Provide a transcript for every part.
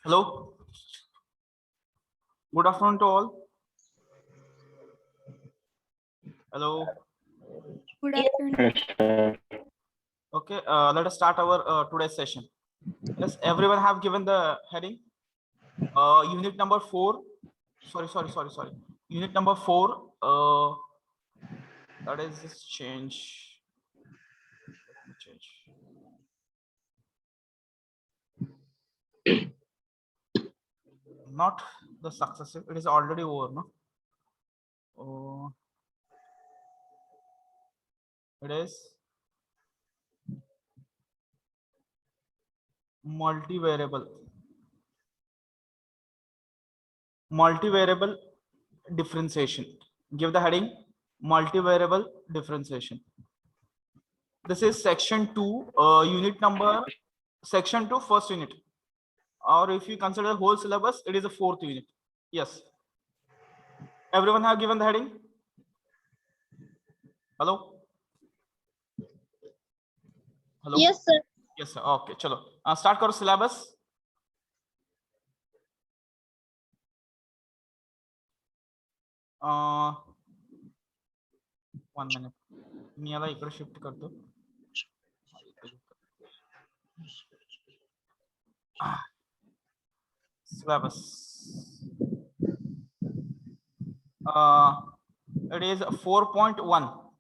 Hello. Good afternoon to all. Hello. Good Yes, afternoon. sir. Okay. Let us start our today's session. Yes, everyone have given the heading. Unit number 4. Sorry. Unit number 4. That is this change. Let me change. Not the successive. It is already over. No. It is multivariable. Multivariable differentiation. Give the heading multivariable differentiation. This is section 2, unit number section 2, first unit. Or if you consider the whole syllabus, it is a fourth unit. Yes. Everyone have given the heading? Hello? Hello? Yes, sir. Yes, sir. Okay, chalo. Start karo syllabus. One minute. मी याला इकडे shift करतो. Syllabus. It is 4.1.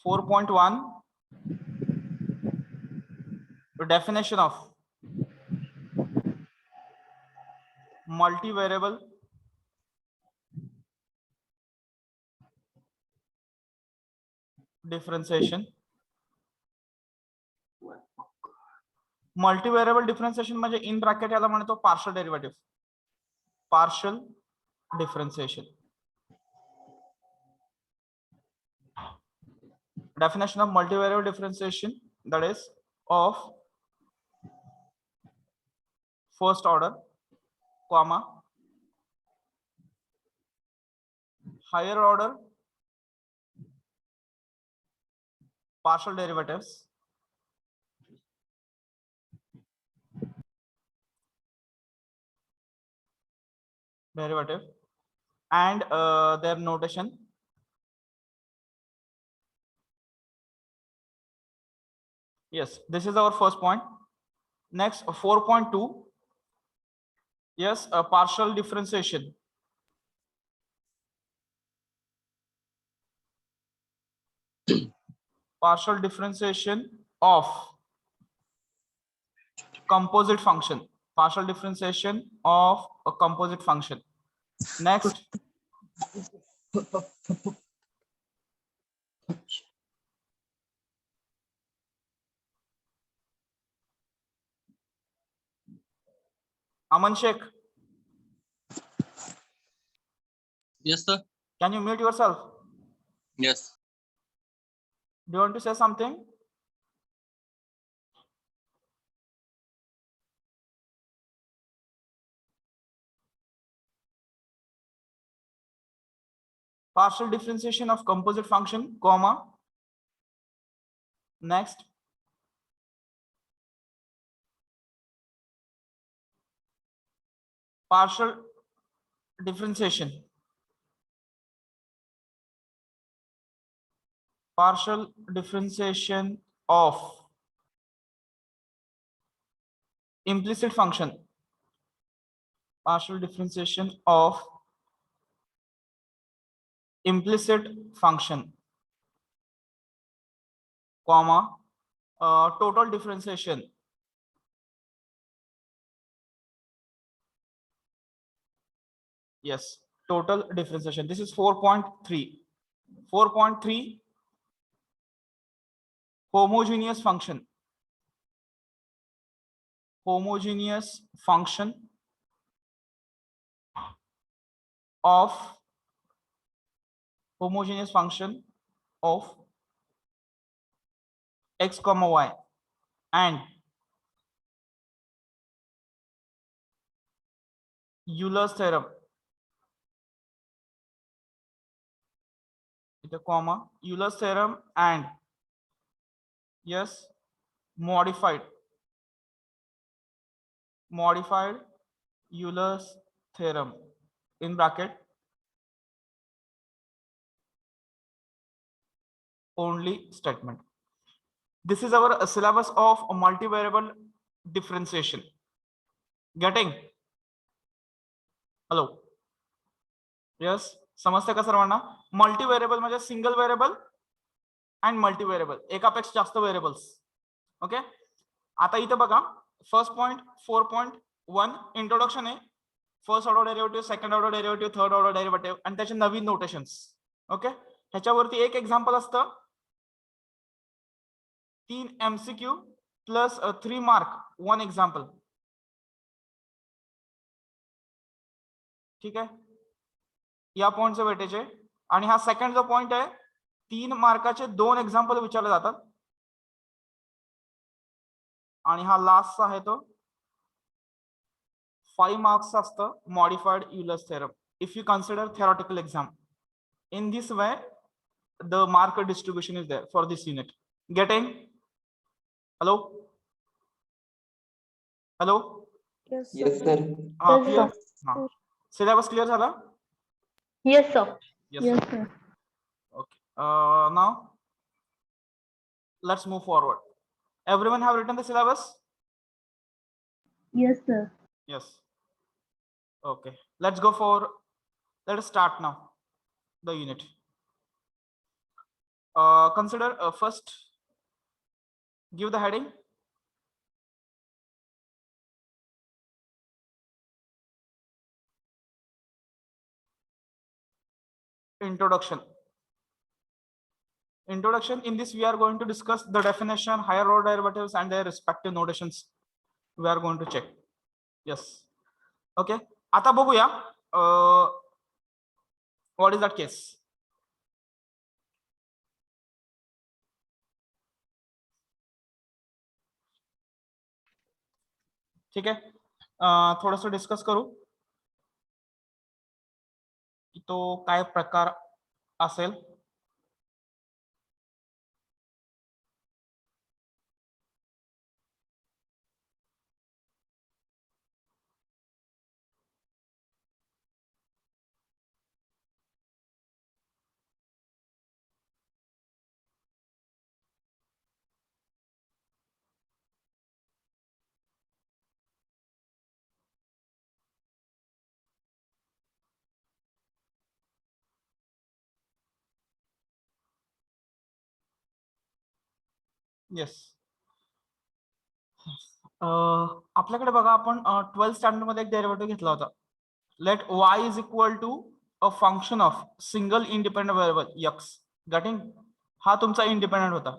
4.1. Definition of multivariable differentiation. Multivariable differentiation म्हणजे in bracket याला म्हणतो partial derivative. Partial differentiation. Definition of multivariable differentiation, that is of first order, comma, higher order partial derivatives, and their notation. Yes, this is our first point. Next, 4.2. Yes, a partial differentiation. Partial differentiation of composite function. Partial differentiation of a composite function. Next, Aman Sheikh, Yes, sir. can you mute yourself? Yes. Do you want to say something? Partial differentiation of composite function, comma. Next, partial differentiation. Partial differentiation of implicit function. Partial differentiation of implicit function, comma, total differentiation. Yes, total differentiation. This is 4.3. 4.3, homogeneous function. Homogeneous function of x comma y and Euler's theorem. With a comma, Euler's theorem and yes, modified Euler's theorem in bracket only statement. This is our syllabus of multivariable differentiation. Getting? Hello. Yes. समजते का सर्वांना? मल्टीव्हेरिएबल म्हणजे single variable and मल्टीव्हेरिएबल, एकापेक्षा जास्त variables. Okay. आता इथे बघा, first point 4.1 introduction आहे. First order derivative, second order derivative, third order derivative आणि त्याचे नवीन नोटेशन्स. ओके. ह्याच्यावरती एक एक्झाम्पल असतं, 3 MCQ प्लस 3 मार्क 1 एक्झाम्पल. ठीक आहे, या पॉइंटचं वेटेज आहे. आणि हा सेकंड जो पॉइंट आहे, 3 मार्काचे 2 एक्झाम्पल विचारले जातात. आणि हा लास्ट आहे तो 5 मार्क्स असतं, modified Euler's theorem. If you consider theoretical exam, in this way the mark distribution is there for this unit. Getting? Hello? Hello? Yes, Yes, sir. clear? Syllabus clear झाला? Yes, sir. Yes, sir. Okay. Now let's move forward. Everyone have written the syllabus? Yes, sir. Yes. Okay. Let us start now the unit. Consider first, give the heading. Introduction. In this we are going to discuss the definition, higher order derivatives and their respective notations. We are going to check. Yes. Okay. आता बघूया what is that case. ठीक आहे, थोडंसं discuss करू की तो काय प्रकार असेल. येस. आपल्याकडे बघा, आपण 12th स्टँडर्ड मध्ये एक डेरिव्हेटिव्ह घेतला होता. Let y is equal to a function of single independent variable x. Getting? हा तुमचा इंडिपेंडंट होता.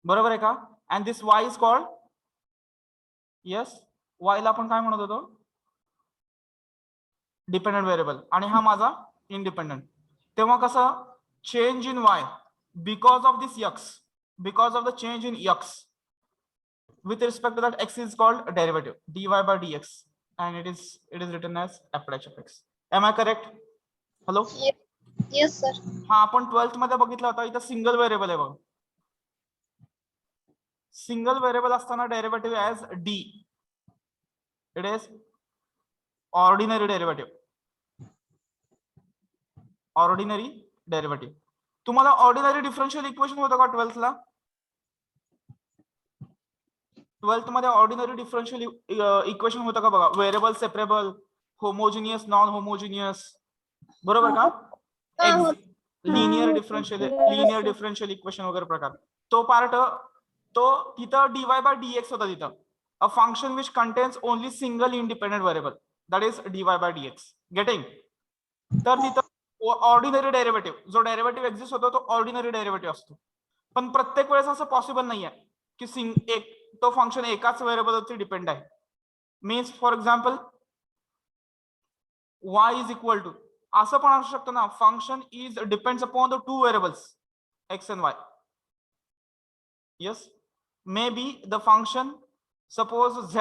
बरोबर आहे का? And this y is called, yes, y ला आपण काय म्हणत होतो? Dependent variable. आणि हा माझा इंडिपेंडंट. तेव्हा कसं, change in y because of this x, because of the change in x with respect to that x is called derivative, dy by dx, and it is written as f dash of x. Am I correct? Hello? Yes, sir. हा आपण 12th मध्ये बघितला होता. इथं single variable आहे बघा. Single variable असताना derivative as d, it is ordinary derivative. Ordinary derivative. तुम्हाला ऑर्डिनरी डिफरन्शियल इक्वेशन होतं का 12th ला? 12th मध्ये ऑर्डिनरी डिफरन्शियल इक्वेशन होतं का बघा? Variable separable, homogeneous, non homogeneous, बरोबर का? लिनियर डिफरन्शियल इक्वेशन वगैरे प्रकार. तो पार्ट, तो तिथं dy by dx होता. तिथं a function which contains only single independent variable, that is dy by dx. Getting? तर तिथं ऑर्डिनरी डेरिव्हेटिव्ह, जो डेरिव्हेटिव्ह एक्झिस्ट होतो तो ऑर्डिनरी डेरिव्हेटिव्ह असतो. पण प्रत्येक वेळेस असं पॉसिबल नाहीये की तो फंक्शन एकाच व्हेरिएबलवरती डिपेंड आहे. Means for example y is equal to, असं पण असू शकतं ना, function is depends upon the 2 variables x and y. yes, maybe the function, suppose z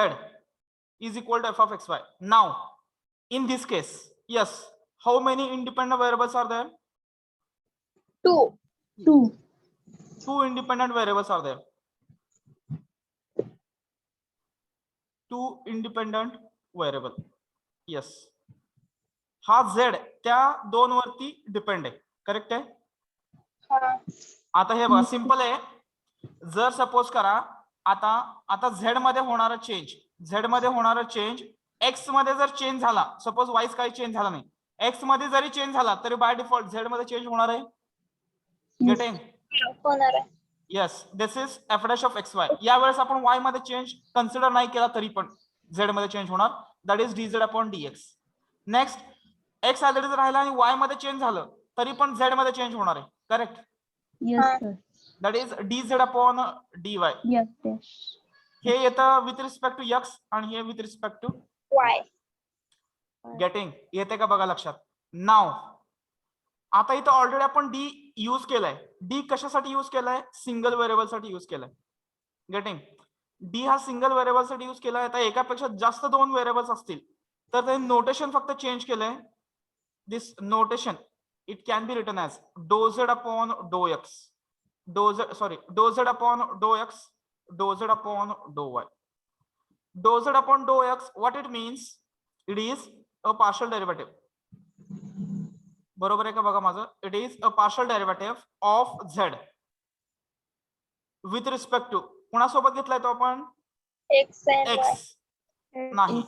is equal to f of xy. Now in this case, yes, how many independent variables are there? 2. two independent variables are there. Two independent variable. Yes. हा z त्या दोन वरती depend आहे. Correct आहे. आता हे बघा simple आहे. जर सपोज करा आता झेड मध्ये होणारा चेंज एक्स मध्ये जर चेंज झाला, सपोज वाईज काही चेंज झाला नाही, एक्स मध्ये जरी चेंज झाला तरी बाय डिफॉल्ट झेड मध्ये चेंज होणार आहे. गेटिंग? होणार आहे. Yes, this is F dash of x Y. यावेळेस आपण वाय मध्ये चेंज कन्सिडर नाही केला तरी पण झेड मध्ये चेंज होणार. That is D Z upon d x. Next, x as it is राहिला आणि वाय मध्ये चेंज झालं तरी पण झेड मध्ये चेंज होणार आहे. Correct? Yes, sir. That is D Z upon D Y. Yes, yes. हे येतं विथ रिस्पेक्ट टू एक्स आणि हे with respect to Why? Getting. येते का बघा लक्षात? नाव आता इथं ऑलरेडी आपण डी यूज केलाय. डी कशासाठी यूज केलाय? सिंगल व्हेरिएबल साठी यूज केलाय. गेटिंग? डी हा सिंगल व्हेरिएबल साठी यूज केलाय. आता एकापेक्षा जास्त दोन व्हेरिएबल्स असतील तर ते नोटेशन फक्त चेंज केलंय. This notation it can be written as do z upon डो एक्स, डो झेड अपॉन डो एक्स, डो z upon do y. Do z upon डो x, what it means? It is a partial derivative. बरोबर आहे का बघा माझं? It is a partial derivative of z with respect to कुणासोबत घेतलाय तो आपण? X and Y. एक्स नाही,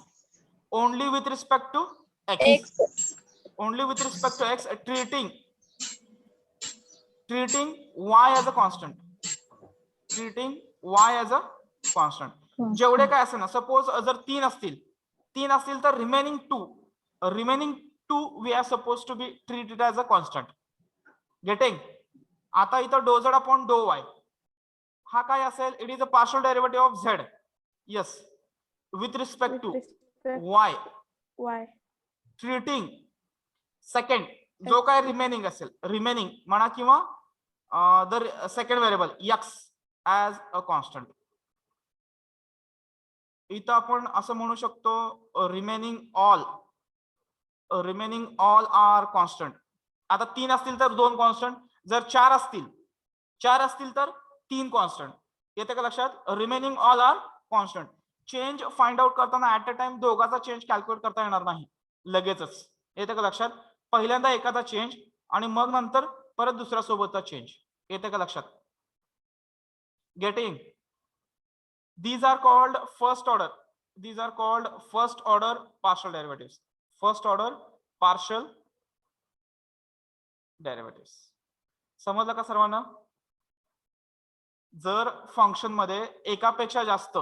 only with respect to x. X. Only with respect to x, treating y as a constant. Treating y as a constant. जेवढे काय असेल ना, suppose जर तीन असतील तर remaining two we are suppose to be treated as a constant. Getting? आता इथं डो झेड अपॉन डो वाय हा काय असेल? It is a partial derivative of z. Yes, with respect to y. Why? Treating second जो काय remaining असेल, remaining म्हणा किंवा the second variable x as a constant. इथं आपण असं म्हणू शकतो रिमेनिंग ऑल आर कॉन्स्टंट. आता तीन असतील तर दोन कॉन्स्टंट, जर चार असतील तर तीन कॉन्स्टंट. येते का लक्षात? Remaining all are constant. Change find out करताना ऍट अ टाइम दोघाचा चेंज कॅल्क्युलेट करता येणार नाही लगेचच. येते का लक्षात? पहिल्यांदा एकाचा चेंज आणि मग नंतर परत दुसऱ्या सोबतचा चेंज. येते का लक्षात? Getting? These are called first order partial derivatives. First order partial derivatives. समजलं का सर्वांना? जर फंक्शन मध्ये एकापेक्षा जास्त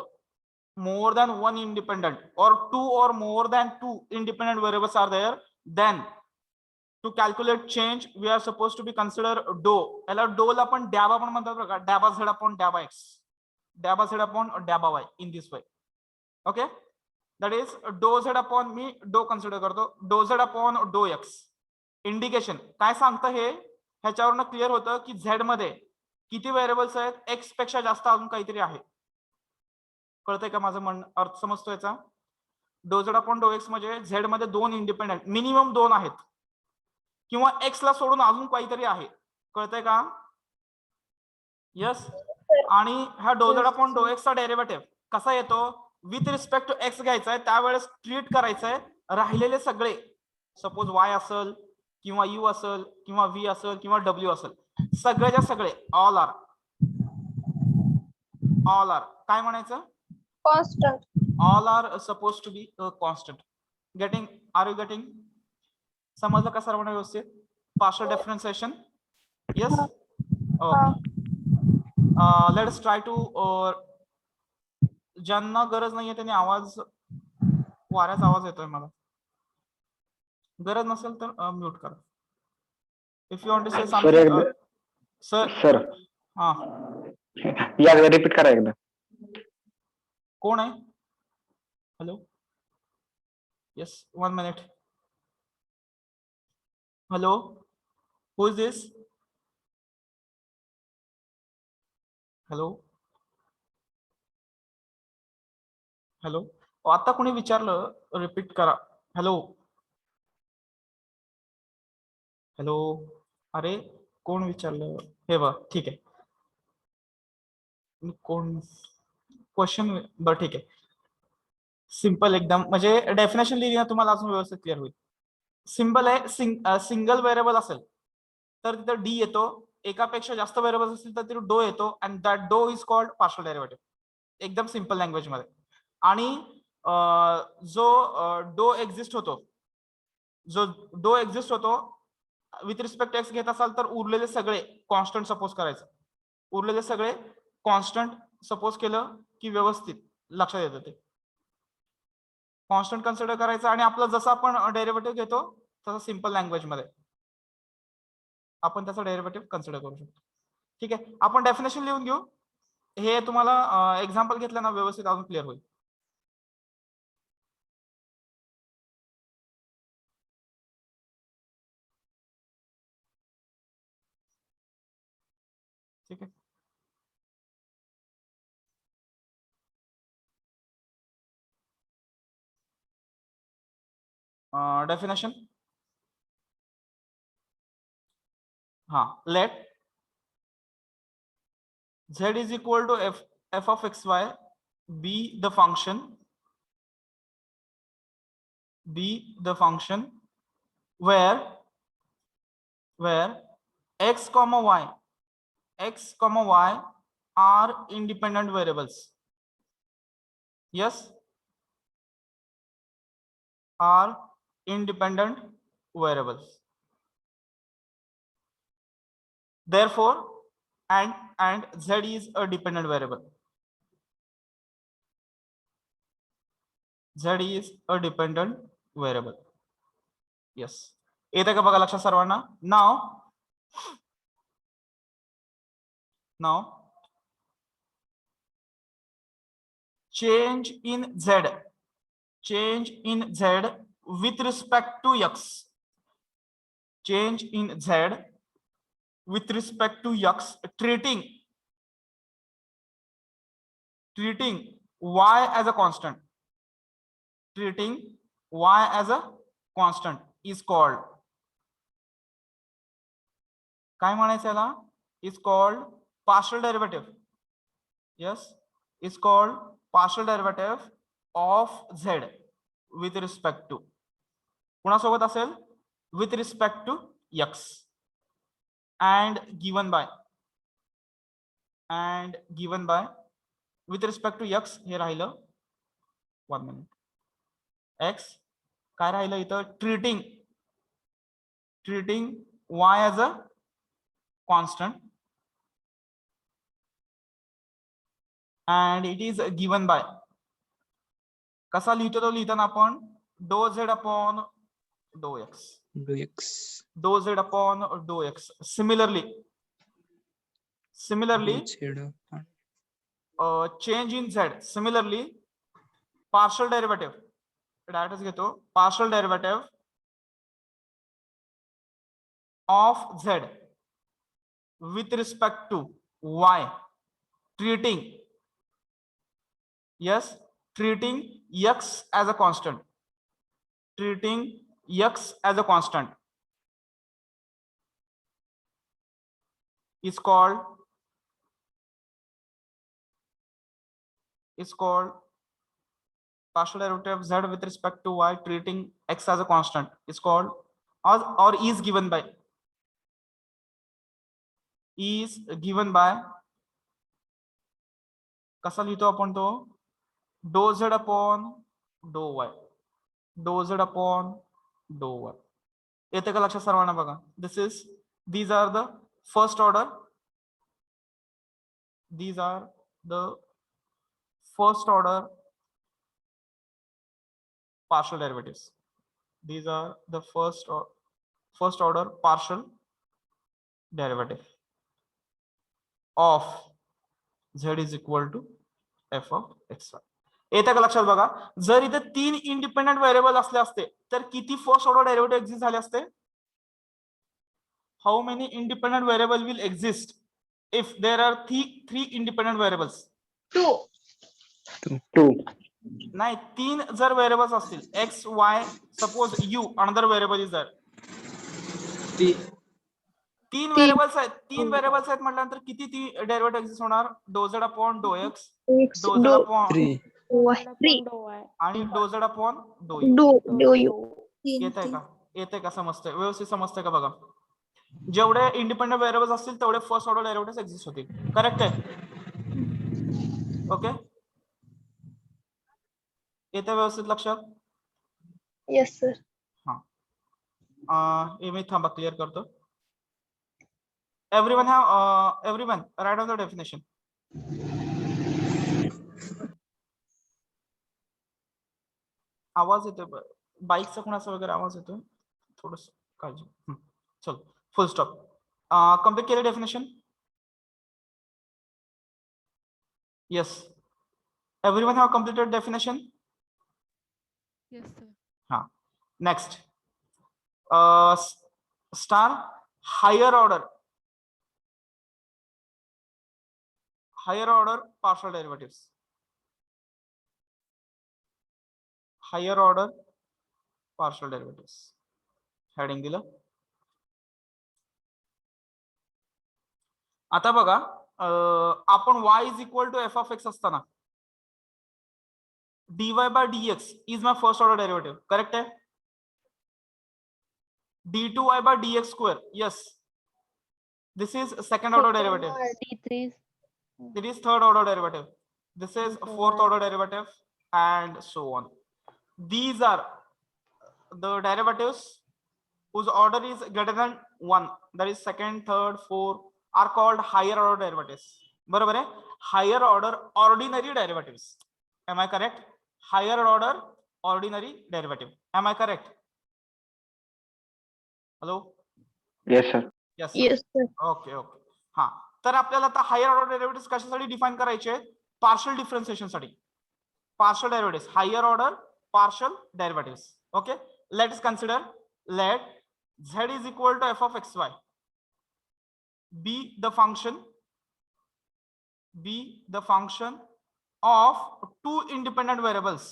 more than one independent or two or more than two independent variables are there, then to calculate change we are supposed to be consider dou. याला डो ला पण डॅबा पण म्हणतात बघा. डॅबा झेड अपॉन डॅबा एक्स, डॅबा झेड अपॉन डॅबा y in this way. Okay, that is do z upon, मी डो कन्सिडर करतो, डो झेड अपॉन डो एक्स. इंडिकेशन काय सांगतं हे? ह्याच्यावरनं क्लिअर होतं की झेड मध्ये किती व्हेरिएबल्स आहेत? एक्स पेक्षा जास्त अजून काहीतरी आहे. कळतंय का माझं म्हणणं? अर्थ समजतो याचा? डो झेड अपॉन डो एक्स म्हणजे झेड मध्ये दोन इंडिपेंडेंट, मिनिमम दोन आहेत किंवा एक्स ला सोडून अजून काहीतरी आहे. कळतंय का? यस. आणि हा डो झेड अपॉन डो एक्स चा डेरिव्हेटिव्ह कसा येतो? विथ रिस्पेक्ट टू एक्स घ्यायचा आहे, त्यावेळेस ट्रीट करायचं आहे राहिलेले सगळे, सपोज वाय असेल किंवा यू असेल किंवा व्ही असेल किंवा डब्ल्यू असेल, सगळेच्या सगळे ऑल आर काय म्हणायचं? Constant. All are supposed to be constant. Are you getting? समजलं का सर्वांना व्यवस्थित? Partial differentiation. Yes. Okay. Let's try to ज्यांना गरज नाहीये त्यांनी आवाज, वाऱ्याचा आवाज येतोय मला, गरज नसेल तर म्यूट करा. If you want to say something sir. हा, एकदा रिपीट करा एकदा. कोण आहे? Hello. Yes, 1 minute. Hello, who is this? Hello. आता कोणी विचारलं रिपीट करा. हॅलो. अरे कोण विचारलं? हे बघ, ठीक आहे. कोण क्वेश्चन बरं ठीक आहे. सिंपल एकदम, म्हणजे डेफिनेशन लिहिली ना तुम्हाला अजून व्यवस्थित क्लिअर होईल. सिंपल आहे. सिंगल व्हेरिएबल असेल तर तिथं डी येतो, एकापेक्षा जास्त व्हेरिएबल्स असतील तर तिथं डो येतो, अँड दॅट डो इज कॉल्ड पार्शियल डेरिव्हेटिव्ह. एकदम सिंपल लँग्वेज मध्ये. आणि जो डो एक्झिस्ट होतो विथ रिस्पेक्ट एक्स घेत असाल तर उरलेले सगळे कॉन्स्टंट सपोज करायचं. उरलेले सगळे कॉन्स्टंट सपोज केलं की व्यवस्थित लक्षात येतं ते. कॉन्स्टंट कन्सिडर करायचं आणि आपलं जसं आपण डेरिव्हेटिव्ह घेतो तसं सिंपल लँग्वेज मध्ये आपण त्याचा डेरिव्हेटिव्ह कन्सिडर करू शकतो. ठीक आहे, आपण डेफिनेशन लिहून घेऊ. हे तुम्हाला एक्झाम्पल घेतलं ना व्यवस्थित अजून क्लिअर होईल. ठीक आहे. डेफिनेशन. हा, late z is equal to f of xy be the function where x comma y are independent variables. Yes, are independent variables. Therefore and z is a dependent variable. Z is a dependent variable. Yes, येते का बघा लक्षात सर्वांना. now change in z with respect to x. Change in z with respect to x, treating y as a constant. Treating y as a constant is called, काय म्हणायचं याला, is called partial derivative. Yes, is called partial derivative of z with respect to, कोणासोबत असेल, with respect to x, and given by with respect to x हे राहिलं, 1 minute, x काय राहिलं इथं, treating y as a constant and it is given by, कसा लिहितो तो लिहिताना आपण डो z अपॉन डो x, डो z अपॉन डो x. Similarly change in z, similarly partial derivative, डायरेक्टच घेतो, partial derivative of z with respect to y, treating x as a constant, is called partial derivative of z with respect to y treating x as a constant is called or is given by कसा लिहितो आपण तो, डो z upon dou y, येते का लक्षात सर्वांना बघा. these are the first order partial derivatives. These are the first order partial derivative of z is equal to f of xy. येते का लक्षात बघा. जर इथे 3 इंडिपेंडेंट व्हेरिएबल असले असते तर किती फर्स्ट ऑर्डर डेरिव्हेटिव्ह एक्झिस्ट झाले असते. How many independent variable will exist if there are 3 independent variables. 2 नाही, 3 जर व्हेरिएबल्स असतील x y, suppose you another variable is there, तीन व्हेरिएबल्स आहेत म्हटल्यानंतर किती ती डेरिव्हेटिव्ह एक्झिस्ट होणार? डो झेड अपॉन डो एक्स, डो झेड अपॉन आणि डो झेड अपॉन डो यू. येते का समजतंय? व्यवस्थित समजतंय का बघा? जेवढे इंडिपेंडेंट व्हेरिएबल्स असतील तेवढे फर्स्ट ऑर्डर डेरिव्हेटिव्ह एक्झिस्ट होतील. करेक्ट आहे? ओके, येते व्यवस्थित लक्षात? Yes, sir. हे मी थांबा क्लिअर करतो. Everyone write down the definition. आवाज येतोय बाईकचा कोणाचा वगैरे आवाज येतोय, थोडस काळजी. चल, फुल स्टॉप. कम्प्लीट केलं definition? Yes. Everyone have completed definition? Yes, sir. Next. Star higher order partial derivatives. Higher order partial derivatives. Heading दिलं. आता बघा, आपण y is equal to f of x असताना dy by dx is my first order derivative. Correct है? d2y by dx square. Yes. This is second order derivative. It is third order derivative. This is fourth order derivative and so on. These are the derivatives whose order is greater than 1. That is second, third, fourth are called higher order derivatives. बरोबर है? Higher order ordinary derivatives. Am I correct? Higher order ordinary derivative. Am I correct? Hello? Yes, sir. Yes. Yes, sir. Okay. हा, तर आपल्याला आता higher order derivative कशासाठी define करायचे आहेत? Partial differentiation साठी. Partial derivative, higher order partial derivative. Okay, let's consider, let z is equal to f of xy be the function of two independent variables.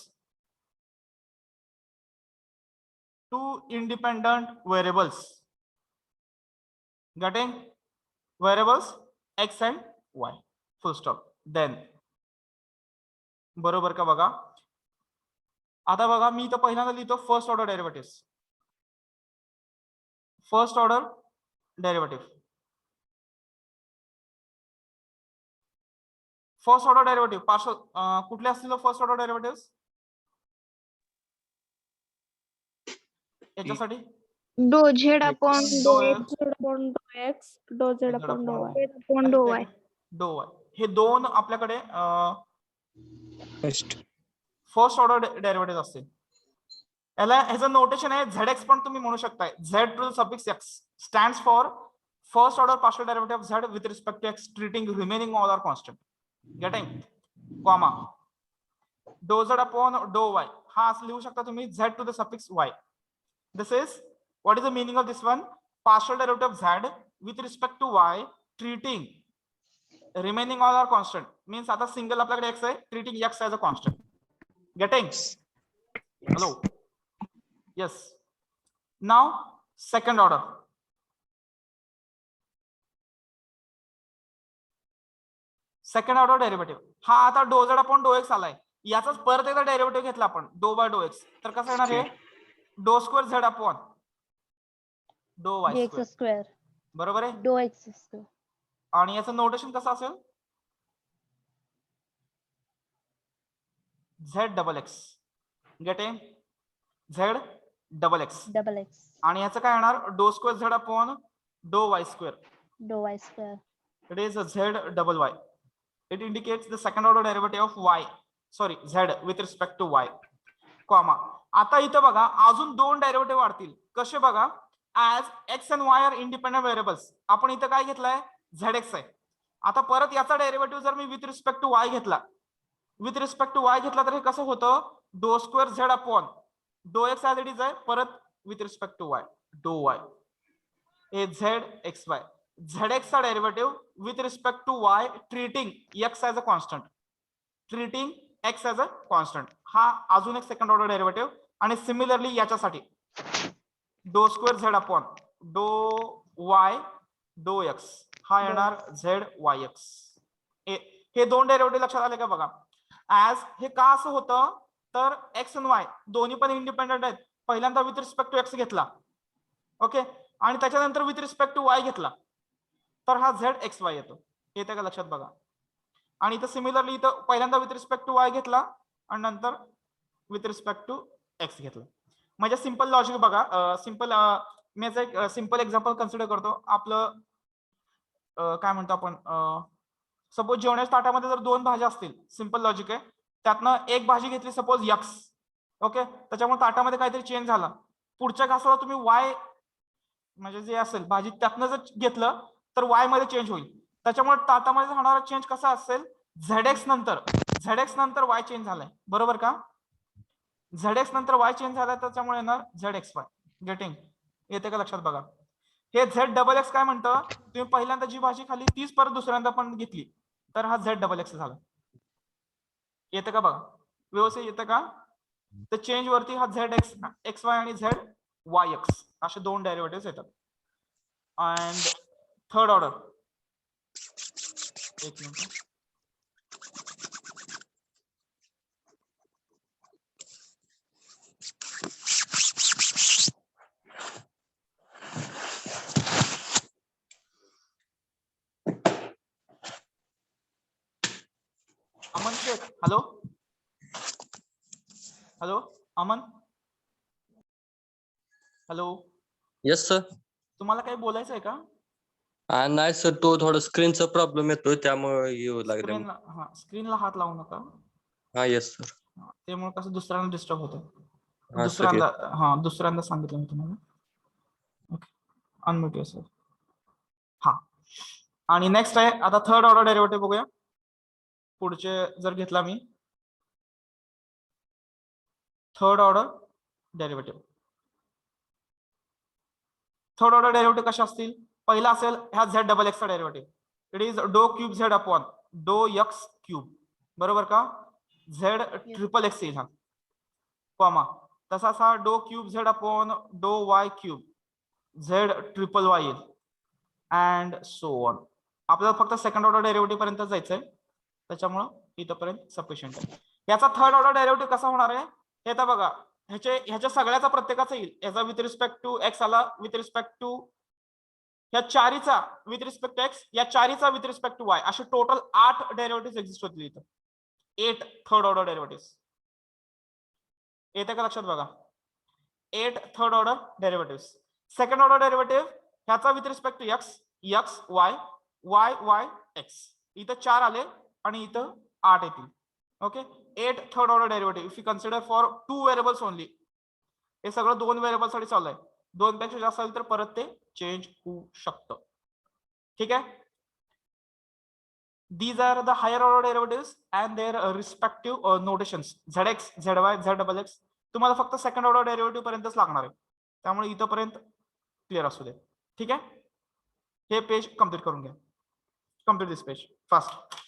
Getting variables x and y. Full stop. Then बरोबर का बघा? आता बघा, मी तर पहिल्यांदा लिहितो first order derivative. First order derivative. First order derivative partial कुठले असतील फर्स्ट ऑर्डर डेरिव्हेटिव्ह? याच्यासाठी Dou z upon Dou dou x. x, dou z upon dou y. Upon dou y. Dou y. हे दोन आपल्याकडे फर्स्ट ऑर्डर डेरिव्हेटिव्ह असतील. याला ह्याचं notation आहे zx पण तुम्ही म्हणू शकताय. z to the suffix x stands for first order partial derivative of z with respect to x treating remaining all are constant. Getting? Comma dou z upon dou y. हा असं लिहू शकता तुम्ही z to the suffix y. This is, what is the meaning of this one? Partial derivative of z with respect to y treating remaining all are constant. Means आता single आपल्याकडे x आहे, treating x as a constant. Getting? Hello? Yes. Now second order. Second order derivative हा आता डो z upon डो x आलाय. याचाच परत एकदा डेरिव्हेटिव्ह घेतला आपण डो बाय डो एक्स, तर कसं येणार हे? डो square z upon do Y square. बरोबर आहे? Dou x square. आणि याचं नोटेशन कसं असेल? Z double x. Getting? Z double x. Double x. आणि याचं काय येणार? डो square z upon do Y square. Dou y square. It is a z double y. It indicates the second order derivative of y, sorry, z with respect to y. Comma. आता इथं बघा अजून दोन डेरिव्हेटिव्ह वाढतील. कसे बघा? As x and y are independent variables. आपण इथं काय घेतलंय? zx आहे. आता परत याचा डेरिव्हेटिव्ह जर मी विथ रिस्पेक्ट टू y घेतला, तर हे कसं होतं? डो स्क्वेअर झेड अपॉन डो एक्स ऍज इट इज आहे, परत with respect to y dou y हे झेड एक्स वाय. zx चा derivative with respect to y treating x as a constant. हा अजून एक सेकंड ऑर्डर डेरिव्हेटिव्ह. आणि similarly याच्यासाठी dou square z upon dou y dou x हा येणार Z y x. हे दोन डेरिव्हेटिव्ह लक्षात आले का बघा. ऍज हे का असं होतं तर एक्स आणि वाय दोन्ही पण इंडिपेंडेंट आहेत. पहिल्यांदा विथ रिस्पेक्ट टू एक्स घेतला ओके आणि त्याच्यानंतर विथ रिस्पेक्ट टू वाय घेतला तर हा झेड एक्स वाय येतो. येते का लक्षात बघा. आणि इथं सिमिलरली इथं पहिल्यांदा विथ रिस्पेक्ट टू वाय घेतला आणि नंतर विथ रिस्पेक्ट टू एक्स घेतला. म्हणजे सिंपल लॉजिक बघा. सिंपल मी याचं एक सिंपल एक्झाम्पल कन्सिडर करतो. आपलं काय म्हणतो आपण सपोज जेवणाच्या ताटामध्ये जर दोन भाज्या असतील सिंपल लॉजिक आहे. त्यातनं एक भाजी घेतली सपोज यक्स ओके त्याच्यामुळे ताटामध्ये काहीतरी चेंज झाला. पुढच्या घासाला तुम्ही वाय म्हणजे जे असेल भाजी त्यातनं जर घेतलं तर वाय मध्ये चेंज होईल. त्याच्यामुळे ताटामध्ये होणारा चेंज कसा असेल झेड एक्स नंतर वाय चेंज झालाय बरोबर का. झेड एक्स नंतर वाय चेंज झालाय त्याच्यामुळे येणार झेड एक्स वाय. गेटिंग येते का लक्षात बघा. हे झेड डबल एक्स काय म्हणतं तुम्ही पहिल्यांदा जी भाजी खाली तीच परत दुसऱ्यांदा पण घेतली तर हा झेड डबल एक्स झाला. येतं का बघा व्यवस्थित येतं का. तर चेंज वरती हा झेड एक्स एक्स वाय आणि झेड वाय एक्स असे दोन डेरिव्हेटिव्ह येतात. अँड थर्ड ऑर्डर एक minute Aman Shaikh hello hello Aman hello. Yes sir. तुम्हाला काही बोलायचं आहे का. नाही सर तो थोडा स्क्रीनचा प्रॉब्लेम येतोय त्यामुळे येऊ लागले. स्क्रीनला हात लावू नका. हा येस सर. त्यामुळे कसं दुसऱ्यांना डिस्टर्ब होतं. हा सर. दुसऱ्यांदा सांगितलं मी तुम्हाला. Okay unmute sir. हा आणि नेक्स्ट आहे आता थर्ड ऑर्डर डेरिव्हेटिव्ह बघूया. पुढचे जर घेतला मी थर्ड ऑर्डर डेरिव्हेटिव्ह कशा असतील. पहिला असेल ह्या झेड डबल एक्सचा डेरिव्हेटिव्ह. इट इज डो क्यूब झेड अपॉन डो एक्स क्यूब बरोबर का. झेड ट्रिपल एक्स येईल हा कॉमा. तसाच हा डो cube Z upon do Y cube Z triple Y येईल अँड सो ऑन. आपल्याला फक्त सेकंड ऑर्डर डेरिव्हेटिव्ह पर्यंत जायचंय त्याच्यामुळं इथपर्यंत सफिशियंट आहे. याचा थर्ड ऑर्डर डेरिव्हेटिव्ह कसा होणार आहे हे तर बघा. ह्याच्या सगळ्याचा प्रत्येकाचा येईल. याचा विथ रिस्पेक्ट टू एक्स आला विथ रिस्पेक्ट टू या चारीचा विथ रिस्पेक्ट टू एक्स या चारीचा विथ रिस्पेक्ट टू वाय असे टोटल 8 डेरिव्हेटिव्ह एक्झिस्ट होतील इथं. 8 थर्ड ऑर्डर डेरिव्हेटिव्ह येते का लक्षात बघा. 8 third order derivative. Second order derivative ह्याचा with respect to x x y y y x इथं 4 आले आणि इथं 8 येतील okay. 8 third order derivative if you consider for 2 variables only. हे सगळं 2 व्हेरिएबल साठी चालू आहे. 2 पेक्षा जास्त असेल तर परत ते चेंज होऊ शकतं. ठीक आहे. These are the higher order derivatives and their respective notations zx zy z तुम्हाला फक्त सेकंड ऑर्डर डेरिव्हेटिव्ह पर्यंतच लागणार आहे त्यामुळे इथपर्यंत क्लिअर असू दे. ठीक आहे. हे पेज कम्प्लीट करून घ्या. कम्प्लीट दिस पेज फास्ट.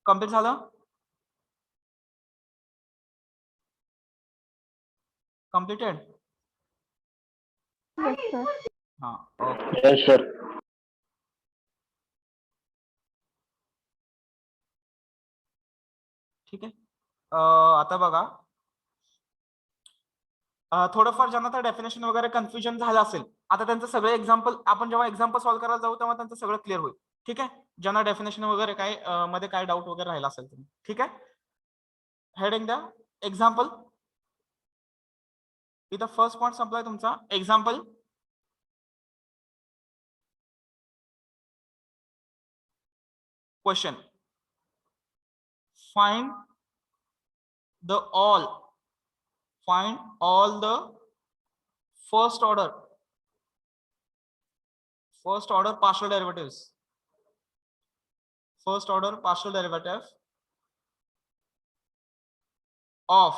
कम्प्लीट झालं. कम्प्लीटेड. Yes, sir. हा ओके. Yes sir. ठीक आहे. आता बघा थोडंफार ज्यांना तर डेफिनेशन वगैरे कन्फ्युजन झालं असेल आता त्यांचं सगळे एक्झाम्पल आपण जेव्हा एक्झाम्पल सॉल्व्ह करायला जाऊ तेव्हा त्यांचं सगळं क्लिअर होईल. ठीक आहे, ज्यांना डेफिनेशन वगैरे काय मध्ये काय डाऊट वगैरे राहिला असेल तुम्ही. ठीक आहे, हेडिंग द्या एक्झाम्पल. इथं फर्स्ट पॉइंट संपलाय तुमचा. Example, question, find the all the first order partial derivatives, first order partial derivative of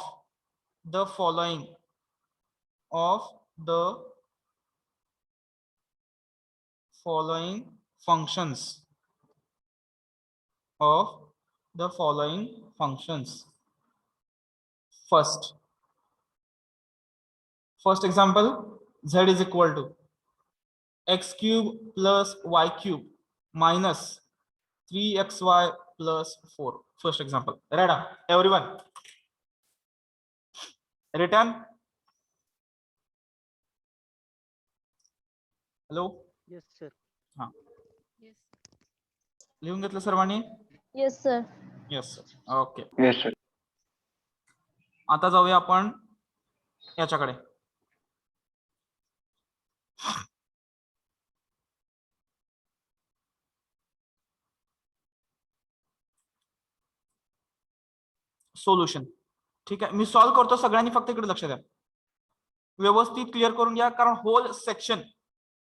the following functions first example, z is equal to x cube plus y cube minus 3xy plus 4. First example. Ready, everyone? Written? Hello? Yes, sir. हाँ, Yes. लिहून घेतलं सर्वांनी? Yes, sir. Yes sir. Okay, yes sir. आता जाऊया आपण याच्याकडे. Solution. ठीक आहे, मी सॉल्व्ह करतो, सगळ्यांनी फक्त इकडे लक्ष द्या, व्यवस्थित क्लिअर करून घ्या, कारण होल सेक्शन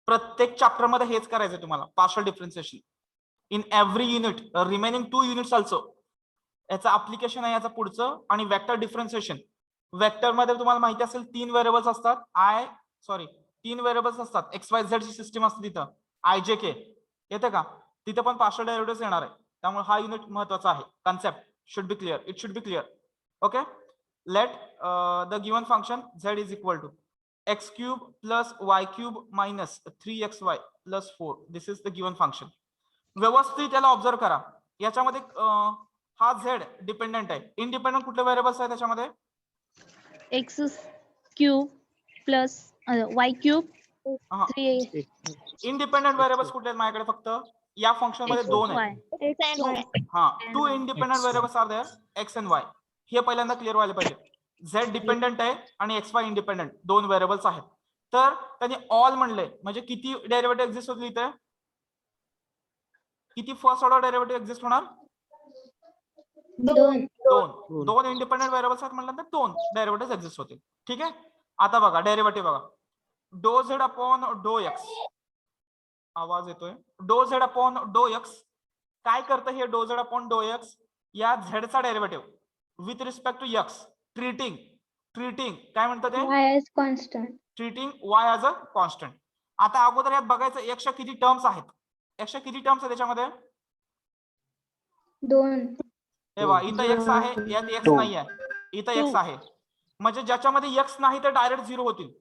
प्रत्येक चॅप्टर मध्ये हेच करायचं तुम्हाला, partial differentiation in every unit, remaining 2 units also. याचं ऍप्लिकेशन आहे याचं पुढचं. आणि वेक्टर डिफरन्शिएशन, वेक्टर मध्ये तुम्हाला माहिती असेल 3 व्हेरिएबल्स असतात. 3 व्हेरिएबल्स असतात, XYZ ची सिस्टीम असते तिथं, IJK येते का, तिथे पण पार्शियल डेरिव्हेटिव्हज येणार आहे. त्यामुळे हा युनिट महत्वाचा आहे. Concept should be clear, it should be clear. Okay, let the given function z is equal to x cube plus y cube minus 3xy plus 4. This is the given function. व्यवस्थित याला observe करा. याच्यामध्ये हा z dependent आहे. Independent कुठले variables आहेत त्याच्यामध्ये? X cube plus y cube. हा, 3 इंडिपेंडंट व्हेरिएबल्स कुठले आहेत माझ्याकडे? फक्त या फंक्शन मध्ये 2 आहेत. X and y. हा, 2 independent variables are there, x and y. हे पहिल्यांदा क्लिअर व्हायला पाहिजे. z डिपेंडंट आहे आणि xy इंडिपेंडंट, 2 व्हेरिएबल्स आहेत. तर त्यांनी ऑल म्हणले म्हणजे किती डेरिव्हेटिव्ह एक्झिस्ट होतील इथे? किती फर्स्ट ऑर्डर डेरिव्हेटिव्ह एक्झिस्ट होणार? 2 इंडिपेंडंट व्हेरिएबल्स आहेत म्हणल्यानंतर 2 डेरिव्हेटिव्ह एक्झिस्ट होतील. ठीक आहे, आता बघा डेरिव्हेटिव्ह बघा. डो झेड अपॉन डो एक्स, आवाज येतोय, डो झेड अपॉन डो एक्स. काय करतं हे डो झेड अपॉन डो एक्स? या झेडचा derivative with respect to x, treating काय म्हणतात ते? Y is constant. Treating y as a constant. आता अगोदर यात बघायचं एक्सच्या किती टर्म्स आहेत. एक्सच्या किती टर्म्स आहेत त्याच्यामध्ये? 2. हे बघा, इथं एक्स आहे, यात एक्स नाही आहे, इथं एक्स आहे. म्हणजे ज्याच्यामध्ये एक्स नाही ते डायरेक्ट 0 होतील.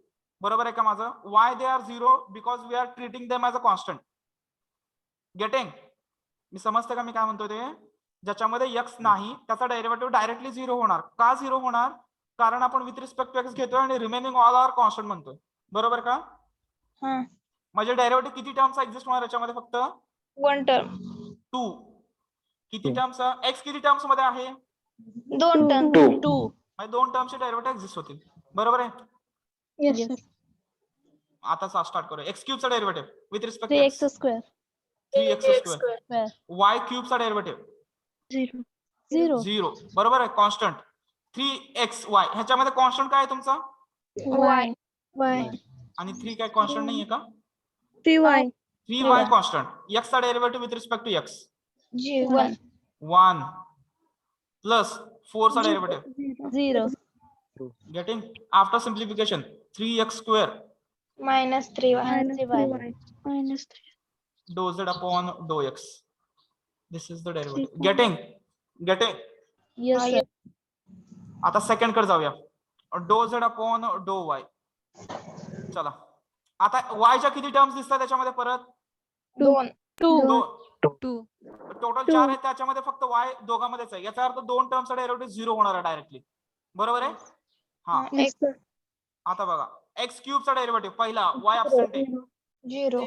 बरोबर आहे का माझं? Why they are 0 because we are treating them as a constant. Getting? मी समजते का मी काय म्हणतो ते? ज्याच्यामध्ये एक्स नाही त्याचा डेरिव्हेटिव्ह डायरेक्टली 0 होणार. का 0 होणार? कारण आपण विथ रिस्पेक्ट टू एक्स घेतोय आणि रिमेनिंग ऑल आर कॉन्स्टंट म्हणतोय. बरोबर का? म्हणजे डेरिव्हेटिव्ह किती टर्म्स एक्झिस्ट होणार याच्यामध्ये? फक्त 1 term. 2. किती टर्म्स? एक्स किती टर्म्स मध्ये आहे? 2 term. 2. म्हणजे 2 टर्म्सचे डेरिव्हेटिव्ह एक्झिस्ट होतील. बरोबर आहे? Yes, sir. आता स्टार्ट करूया. एक्स क्यूबचा derivative with respect 3x square. 3x square. Square. Y क्यूबचा डेरिव्हेटिव्ह 0. 0. बरोबर आहे, कॉन्स्टंट. 3xy ह्याच्यामध्ये कॉन्स्टंट काय आहे तुमचा? Y. आणि 3 काय कॉन्स्टंट नाहीये का? 3y. 3y constant. x चा derivative with respect to x 1 plus 4 चा derivative 0. Getting? After simplification 3x square Minus 3y. Minus 3. dou z upon dou x. This is the derivative. Getting? Yes, sir. आता second कडे जाऊया. डो z upon do Y. चला, आता y च्या किती terms दिसतात त्याच्यामध्ये? परत 2. 2. टोटल 4 आहेत, त्याच्यामध्ये फक्त y दोघांमध्येच आहे. याचा अर्थ 2 टर्म्सचा डेरिव्हेटिव्ह 0 होणार आहे डायरेक्टली. बरोबर आहे? हा, Yes, sir. आता बघा, एक्स क्यूबचा डेरिव्हेटिव्ह पहिला y ऍब्सेंट आहे, 0.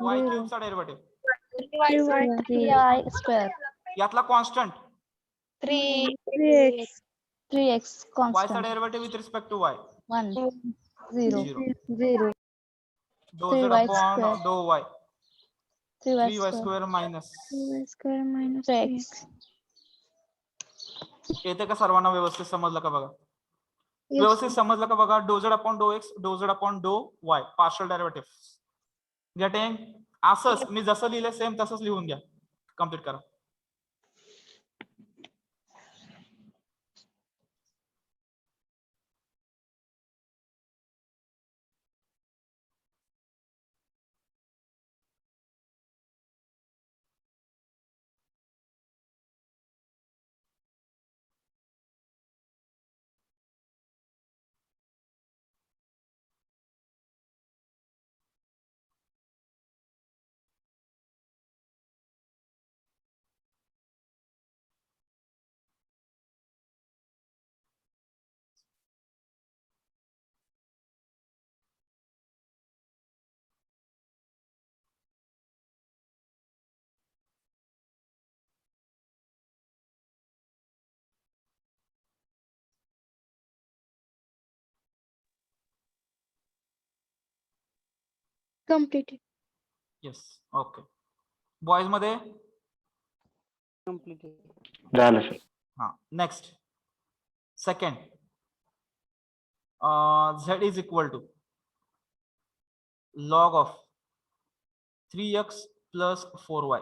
y क्यूबचा डेरिव्हेटिव्ह 3y square. यातला कॉन्स्टंट 3x 3x y चा constant. Derivative with respect to y 1 0 0 0 dou z 3y upon square. dou y 3y 3y square minus square minus 3x. येते का सर्वांना व्यवस्थित समजलं का बघा Yes. व्यवस्थित समजलं का बघा dou z upon dou x dou z upon dou y partial derivative getting असंच मी जसं लिहिलंय सेम तसंच लिहून घ्या कम्प्लीट करा Completed. येस ओके बॉईज मध्ये झालं सर. हा next second z is equal to log of 3x plus 4y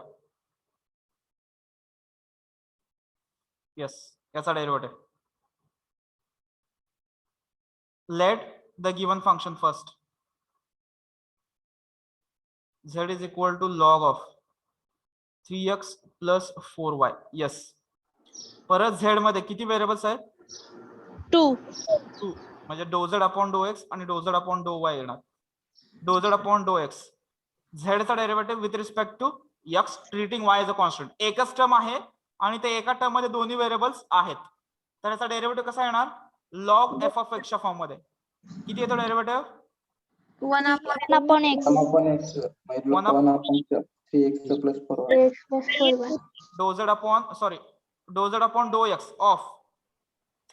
yes याचा derivative let the given function first z is equal to log of 3x plus 4y yes परत z मध्ये किती variables आहेत 2 2 म्हणजे dou z upon dou x आणि dou z upon dou y येणार dou z upon dou x z चा derivative with respect to x treating y as a constant एकच term आहे आणि ते एका टर्म मध्ये दोन्ही व्हेरिएबल्स आहेत तर याचा डेरिव्हेटिव्ह कसा येणार log f of x च्या फॉर्म मध्ये किती येतो derivative 1 upon x. 1 3x plus 4y. x plus 4y dou z upon sorry dou z upon dou x of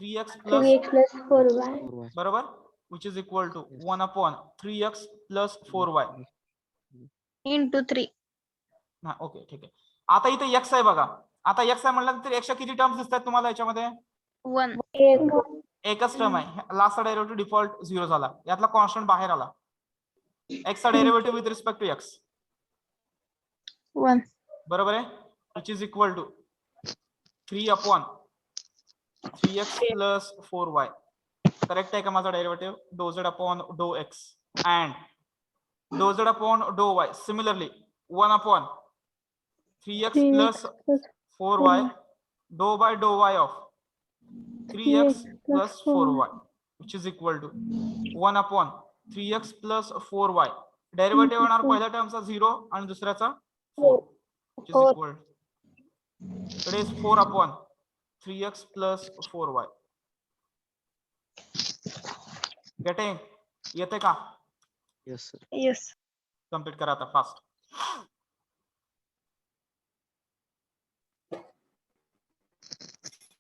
3x plus 3x plus 4y बरोबर which is equal to 1 upon 3x plus 4y Into 3. हा okay ठीक आहे आता इथे x आहे बघा आता x आहे म्हटल्यानंतर x च्या किती टर्म्स दिसतात तुम्हाला याच्यामध्ये 1 एकच टर्म आहे लास्टचा डेरिव्हेटिव्ह डिफॉल्ट 0 झाला यातला कॉन्स्टंट बाहेर आला x चा derivative with respect to x 1 बरोबर आहे which is equal to 3 upon 3x plus 4y correct आहे का माझा derivative dou z upon dou x and dou z upon dou y similarly 1 upon 3x plus 4y dou by dou y of 3x plus 4y which is equal to 1 upon 3x plus 4y derivative येणार पहिल्या टर्मचा 0 आणि दुसऱ्याचा 4 which is equal it is 4 upon 3x plus 4y getting येते का yes sir yes complete करा आता fast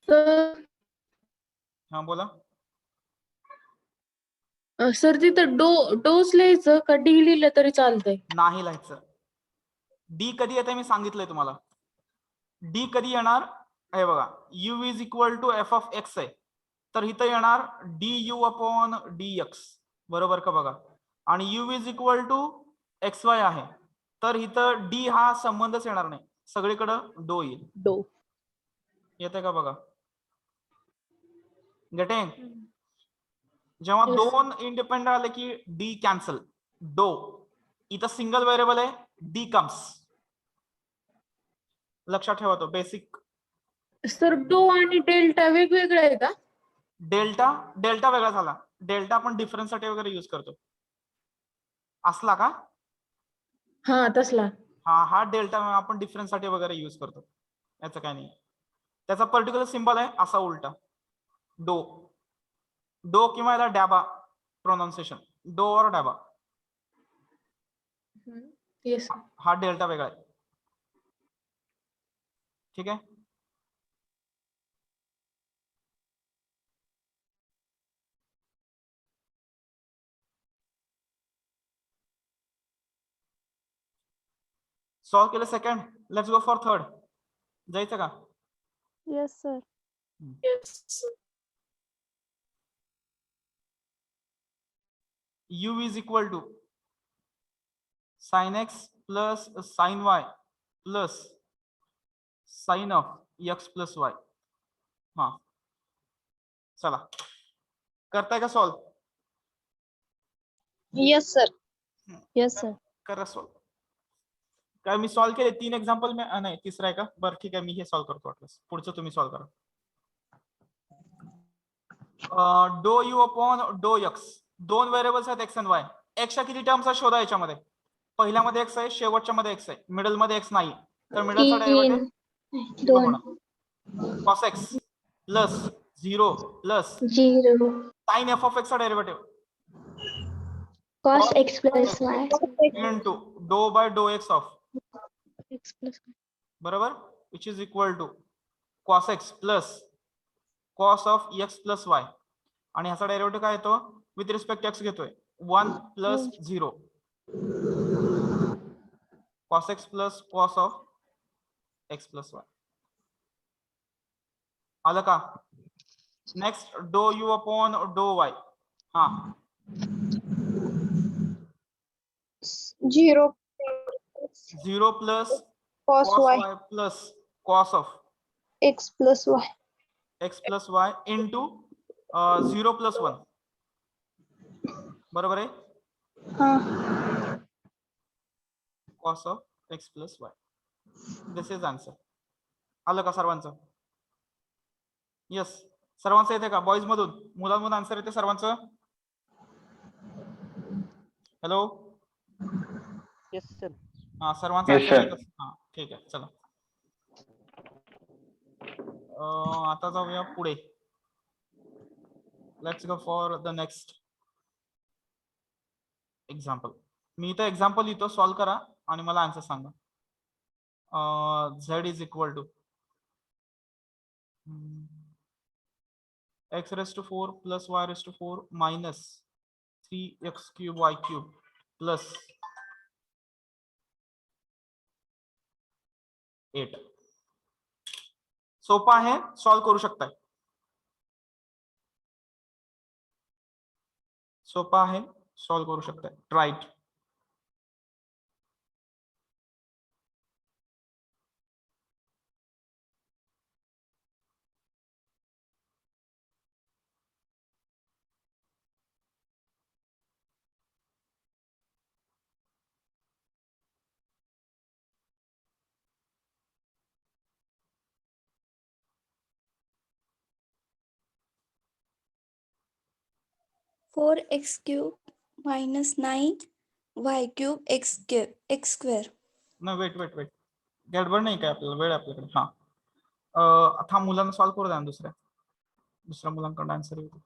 तर हा बोला सर तिथं डोस लिहायचं का डी लिहिलं तरी चालतंय नाही लिहायचं डी कधी येते मी सांगितलंय तुम्हाला डी कधी येणार हे बघा u is equal to f of x आहे तर इथं येणार d u upon d x बरोबर का बघा आणि u is equal to x y आहे तर इथं डी हा संबंधच येणार नाही सगळीकडं डो येईल डो येते का बघा गेटिंग जेव्हा Yes. दोन इंडिपेंडेंट आले की डी कॅन्सल डो इथं सिंगल व्हेरिएबल आहे डी कम्स लक्षात ठेवा तो बेसिक सर डो आणि डेल्टा वेगवेगळे आहे का डेल्टा डेल्टा वेगळा झाला डेल्टा आपण डिफरन्स साठी वगैरे युज करतो असला का हा तसला हा डेल्टा आपण डिफरन्स साठी वगैरे युज करतो याचं काय नाही त्याचा पर्टिक्युलर सिम्बॉल आहे असा उलटा डो डो किंवा याला डॅबा प्रोनाउन्सिएशन डो और डॅबा येस हा डेल्टा वेगळा आहे ठीक आहे. सॉल्व केलं second. Let's go for third. जायचं का? Yes, sir. U is equal to sin x plus sin y plus sin of x plus y. हा चला करताय का solve? Yes, sir. Yes, sir. करा सॉल्व. काय मी सॉल्व केले 3 एक्झाम्पल में नाही तिसरा आहे का? बरं ठीक आहे, मी हे सॉल्व करतो वाटलं. पुढचं तुम्ही सॉल्व करा. डो यू अपॉन डो एक्स. दोन व्हेरिएबल्स आहेत एक्स आणि वाय. एक्सच्या किती टर्म्स आहेत शोधा याच्यामध्ये. पहिल्यामध्ये एक्स आहे, शेवटच्या मध्ये एक्स आहे, मिडल मध्ये एक्स नाही. तर मिडलचा डेरिव्हेटिव्ह दोन. cos x plus 0 plus 0. sin f of x चा derivative Cos x plus y. Into do by do x of X plus y. बरोबर, which is equal to cos x plus cos of x plus y. आणि ह्याचा derivative काय येतो? With respect x घेतोय 1 plus 0 cos x plus cos of x plus y. आलं का? Next डो you upon dou y. हा 0 0 plus cos cos y. y plus cos of X plus y. x plus y into 0 plus 1. बरोबर आहे. हाँ. cos of x plus y. This is answer. आलं का सर्वांचं? यस, सर्वांचं येते का? बॉईज मधून मुलांमधून आन्सर येते सर्वांचं? हॅलो. Yes sir. हा सर्वांचं Yes, answer sir. येतं? हा ठीक आहे, चला. आता जाऊया पुढे. Let's go for the next example. मी इथं एक्झाम्पल लिहितो, सॉल्व करा आणि मला आन्सर सांगा. z is equal to x raised to 4 plus y raised to 4 minus 3x cube y cube plus 8. सोपा आहे, सॉल्व करू शकताय. सोपा आहे, सॉल्व करू शकताय. Right. Four x cube minus 9 y cube x square. नाही वेट गडबड नाही काय आपल्याला, वेळ आपल्याकडे. हा आता मुलांना सॉल्व करू द्या ना. दुसऱ्या मुलांकडे आन्सर येतो.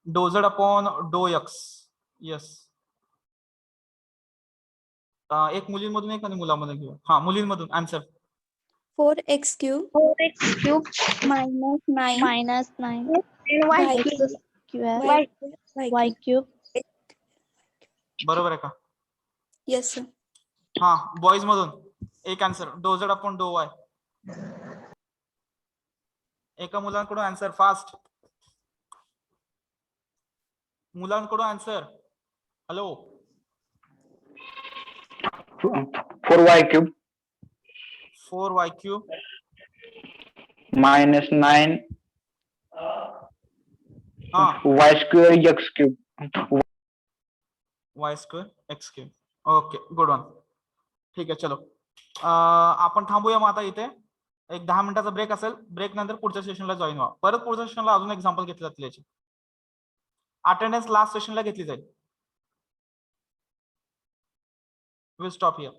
डो झेड अपॉन डो एक्स. यस, एक मुलींमधून एक आणि मुलांमधून घेऊ. हा मुलींमधून answer. 4x cube 4x cube minus 9 minus 9 y x cube square y cube. बरोबर आहे का? Yes, sir. हा बॉईज मधून एक आन्सर. डो झेड अपॉन डो वाय. एका मुलांकडून आन्सर फास्ट. मुलांकडून answer. Hello. 4y cube 4y cube minus 9 हा y square x cube. y square x cube. Okay, good one. ठीक आहे, चलो आपण थांबूया मग आता इथे. एक 10 मिनिटाचा ब्रेक असेल. ब्रेक नंतर पुढच्या सेशनला जॉईन व्हा. परत पुढच्या सेशनला अजून एक्झाम्पल घेतले जातील याची. अटेंडन्स लास्ट सेशनला घेतली जाईल. Will stop here.